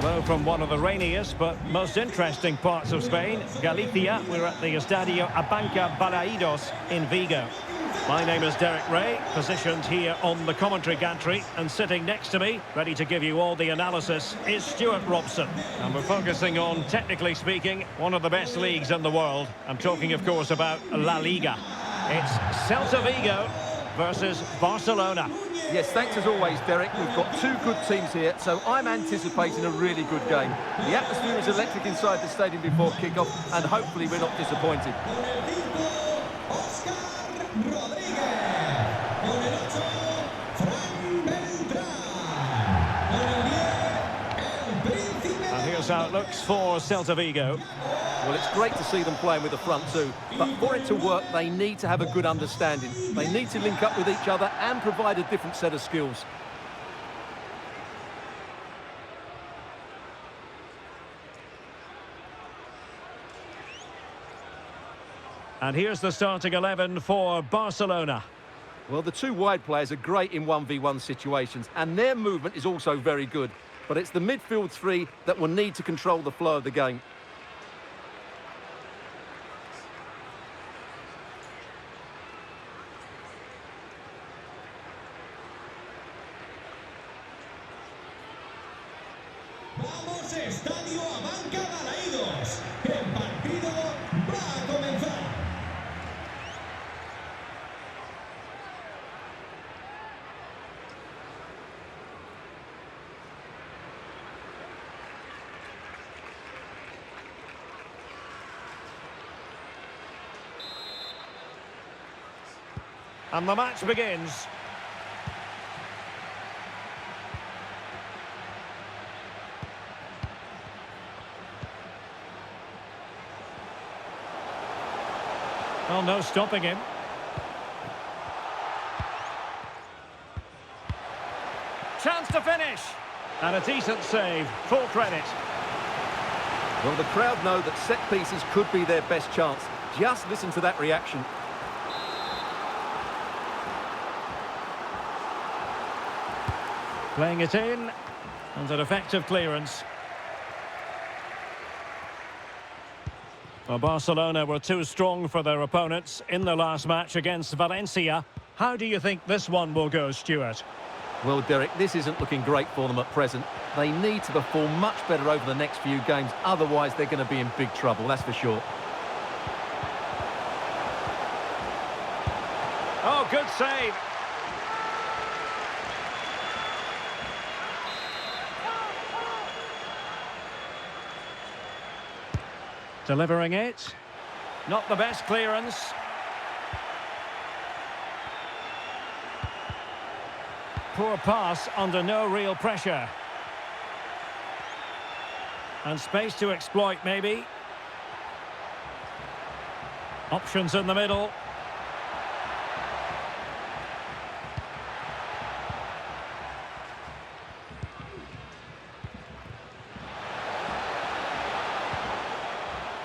Hello from one of the rainiest but most interesting parts of Spain, Galicia. We're at the Estadio Abanca Balaidos in Vigo. My name is Derek Ray, positioned here on the commentary gantry, and sitting next to me, ready to give you all the analysis, is Stuart Robson. And we're focusing on, technically speaking, one of the best leagues in the world. I'm talking, of course, about La Liga. It's Celta Vigo versus Barcelona. Yes, thanks as always, Derek. We've got two good teams here, so I'm anticipating a really good game. The atmosphere is electric inside the stadium before kick-off, and hopefully we're not disappointed. And here's how it looks for Celta Vigo. Well, it's great to see them playing with the front two, but for it to work, they need to have a good understanding. They need to link up with each other and provide a different set of skills. And here's the starting 11 for Barcelona. Well, the two wide players are great in 1v1 situations, and their movement is also very good. But it's the midfield three that will need to control the flow of the game. Vamos, Estadio Abanca Balaidos. El partido va a comenzar. And the match begins. Well, no stopping him. Chance to finish. And a decent save. Full credit. Well, the crowd know that set pieces could be their best chance. Just listen to that reaction. Playing it in. And an effective clearance. Well, Barcelona were too strong for their opponents in the last match against Valencia. How do you think this one will go, Stuart? Well, Derek, this isn't looking great for them at present. They need to perform much better over the next few games. Otherwise, they're going to be in big trouble, that's for sure. Oh, good save. Delivering it. Not the best clearance. Poor pass under no real pressure. And space to exploit, maybe. Options in the middle.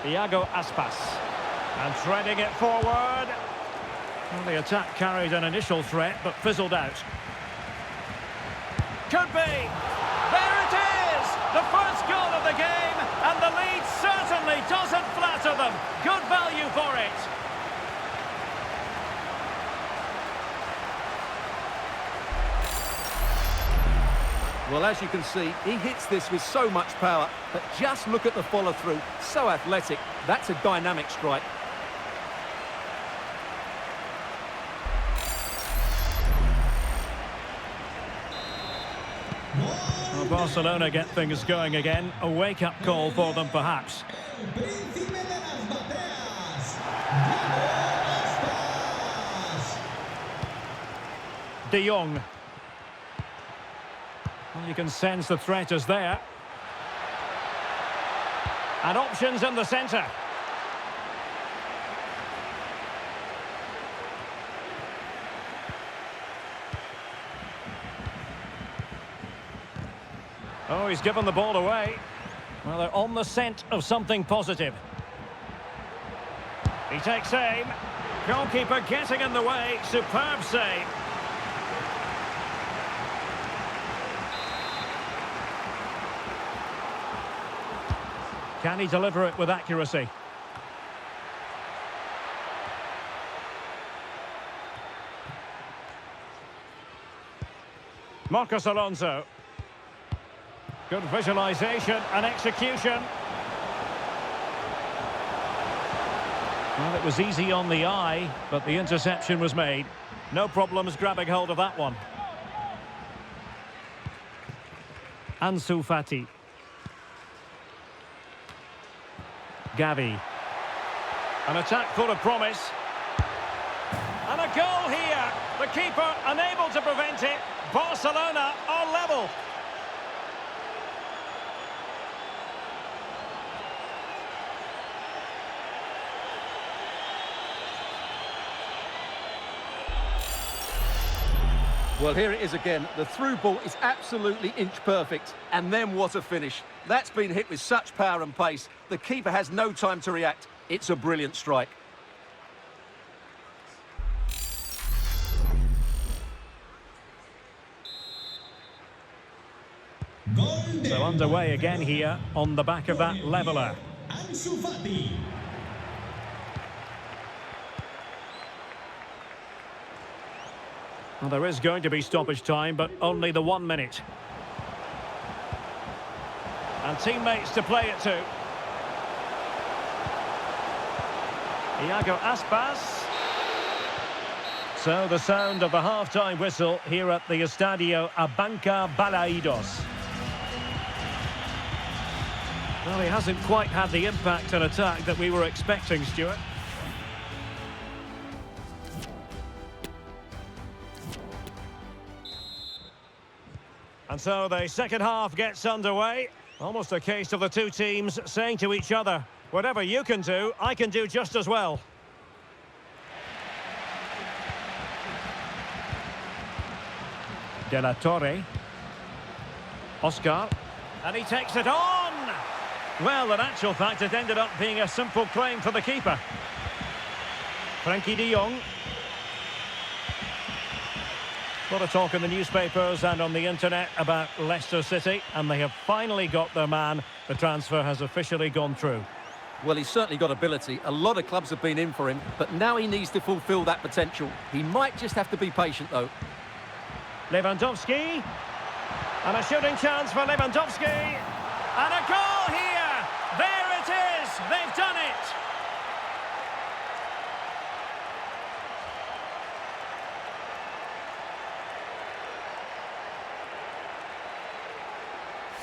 Iago Aspas. And threading it forward. Well, the attack carried an initial threat, but fizzled out. Could be! There it is! The first goal of the game, and the lead certainly doesn't flatter them. Good value for it. Well, as you can see, he hits this with so much power, but just look at the follow-through. So athletic. That's a dynamic strike. Well, Barcelona get things going again. A wake-up call for them, perhaps. De Jong. Well, you can sense the threat is there. And options in the centre. Oh, he's given the ball away. Well, they're on the scent of something positive. He takes aim. Goalkeeper getting in the way. Superb save. Can he deliver it with accuracy? Marcos Alonso. Good visualisation and execution. Well, it was easy on the eye, but the interception was made. No problems grabbing hold of that one. Ansu Fati. Gavi. An attack full of promise. And a goal here. The keeper unable to prevent it. Barcelona are level. Well, here it is again. The through ball is absolutely inch perfect. And then what a finish. That's been hit with such power and pace. The keeper has no time to react. It's a brilliant strike. So underway again here on the back of that leveller. Ansu Fati. Well, there is going to be stoppage time, but only the 1 minute. And teammates to play it to. Iago Aspas. So the sound of the half-time whistle here at the Estadio Abanca Balaidos. Well, he hasn't quite had the impact and attack that we were expecting, Stuart. And so the second half gets underway. Almost a case of the two teams saying to each other, whatever you can do, I can do just as well. De La Torre. Oscar. And he takes it on! Well, in actual fact, it ended up being a simple claim for the keeper. Frankie de Jong. A lot of talk in the newspapers and on the internet about Leicester City, and they have finally got their man. The transfer has officially gone through. Well, he's certainly got ability. A lot of clubs have been in for him, but now he needs to fulfil that potential. He might just have to be patient, though. Lewandowski. And a shooting chance for Lewandowski. And a goal here! There it is! They've done it!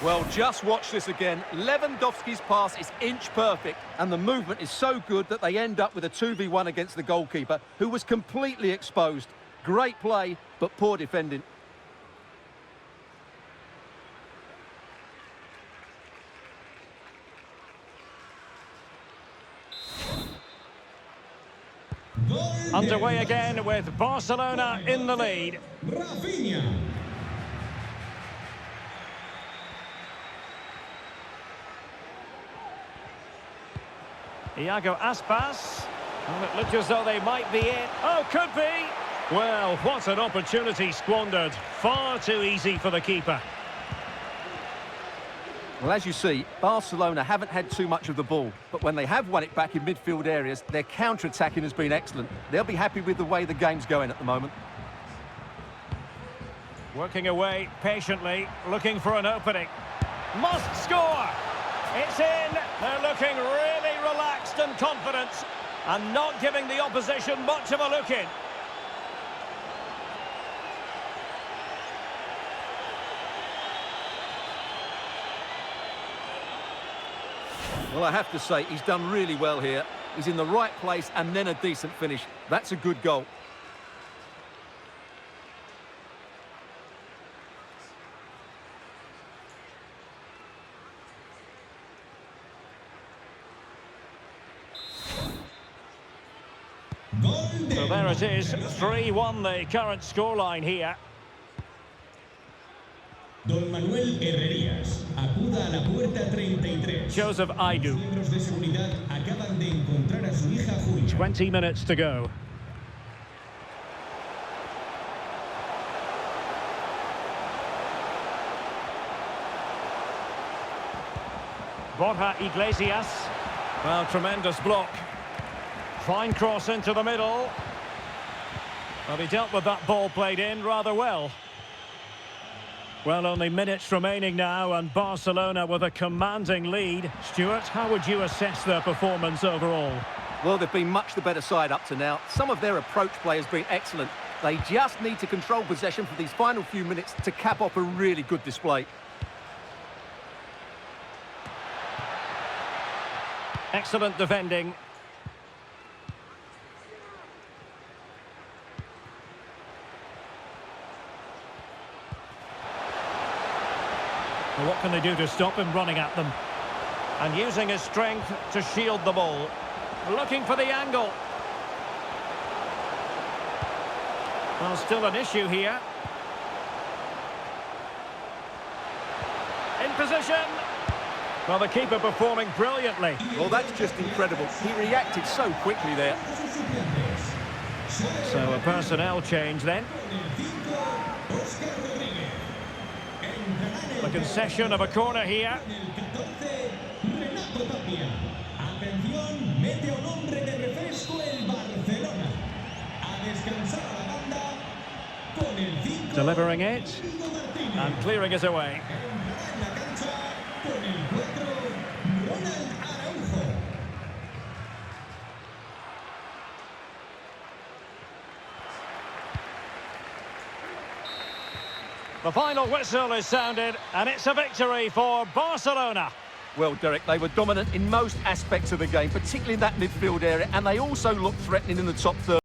Well, just watch this again. Lewandowski's pass is inch perfect, and the movement is so good that they end up with a 2v1 against the goalkeeper, who was completely exposed. Great play, but poor defending. Underway again with Barcelona in the lead. Rafinha. Iago Aspas. Well, it looked as though they might be in. Oh, could be! Well, what an opportunity squandered. Far too easy for the keeper. Well, as you see, Barcelona haven't had too much of the ball, but when they have won it back in midfield areas, their counter-attacking has been excellent. They'll be happy with the way the game's going at the moment. Working away patiently, looking for an opening. Must score! It's in! They're looking really relaxed and confident, and not giving the opposition much of a look in. Well, I have to say, he's done really well here. He's in the right place and then a decent finish. That's a good goal. So there it is, 3-1 the current scoreline here. Don Manuel Herrerías, acuda a la puerta 33. Joseph Aidu. Miembros de seguridad acaban de encontrar a su hija Julia. 20 minutes to go. Borja Iglesias. Well, tremendous block. Fine cross into the middle. Well, he dealt with that ball played in rather well. Well, only minutes remaining now, and Barcelona with a commanding lead. Stuart, how would you assess their performance overall? Well, they've been much the better side up to now. Some of their approach play has been excellent. They just need to control possession for these final few minutes to cap off a really good display. Excellent defending. Well, what can they do to stop him running at them? And using his strength to shield the ball. Looking for the angle. Well, still an issue here. In position. Well, the keeper performing brilliantly. Well, that's just incredible. He reacted so quickly there. So a personnel change then. The concession of a corner here. Atención, mete a un hombre de refresco el Barcelona. A descansar a la banda con el 5. Delivering it and clearing it away. En la cancha con el 4, Ronald Araujo. The final whistle is sounded, and it's a victory for Barcelona. Well, Derek, they were dominant in most aspects of the game, particularly in that midfield area, and they also looked threatening in the top third.